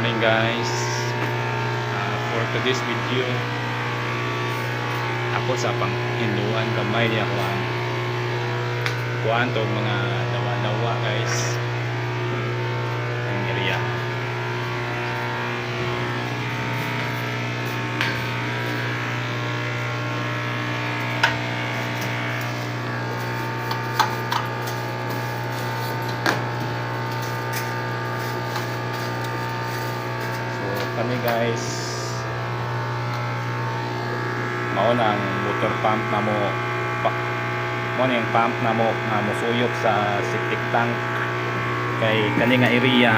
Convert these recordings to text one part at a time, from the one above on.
morning guys. For today's video, ako sa pang-inuan gamay niya kuhaan to mga dawa-dawa guys ang area. Kami guys, mao na ang motor pump na mo yung pump na mo nga musuyok sa septic tank kay kani nga area.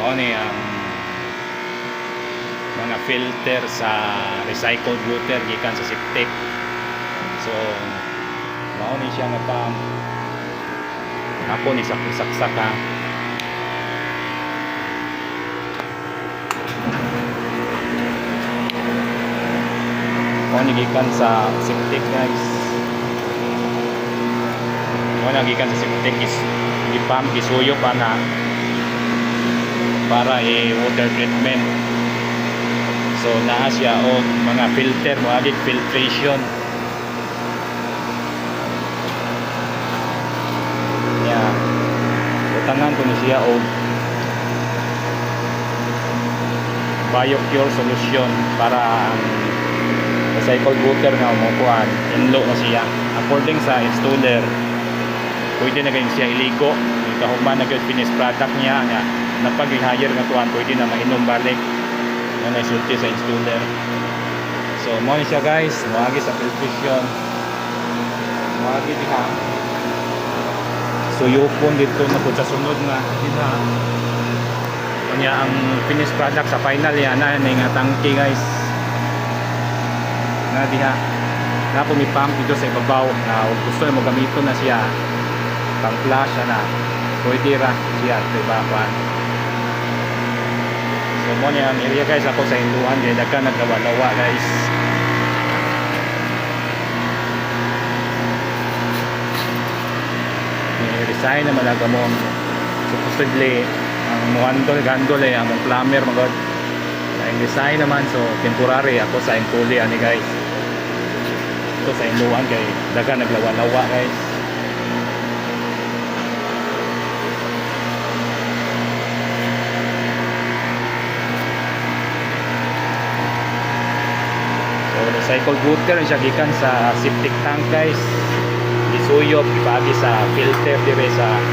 Mao ni ang mga filter sa recycled water gikan sa septic. So mao ni siya nga pump ako ni saksak-saka. Kung nagikan sa septic guys, kung nagikan sa septic is ipump, isuyo pa na para water treatment. So naa siya o mga filter, mga filtration. Yeah, utangan ko na siya o BioPure solution para ang recycled water nga umukuan inlo na siya according sa installer. Pwede na ganyan siya iligo kahuman na yung finished product niya nga napag-hire nga kuan pwede na mainom balik na naisulti sa installer. So mo ni siya guys, moagi sa filtration, moagi diha so yupon dito na po sa sunod nga diha kanya ang finished product sa final yan na nga tangke guys na diha na po may pump dito sa ibabaw na gusto mo gamiton na siya pang flash na pwede ra siya diba kuan. So mo niya ang area guys, ako sa Hinduan kaya daghan naglawa-lawa guys. Resign na malaga mo supposedly ang gandol ang plumber magod ang design naman, so temporary ako sa Inculi ani guys. Ito sa Hinduan kay daga naglawa-lawa guys. So recycled water siya gikan sa septic tank guys. Isuyop ipagi sa filter dire sa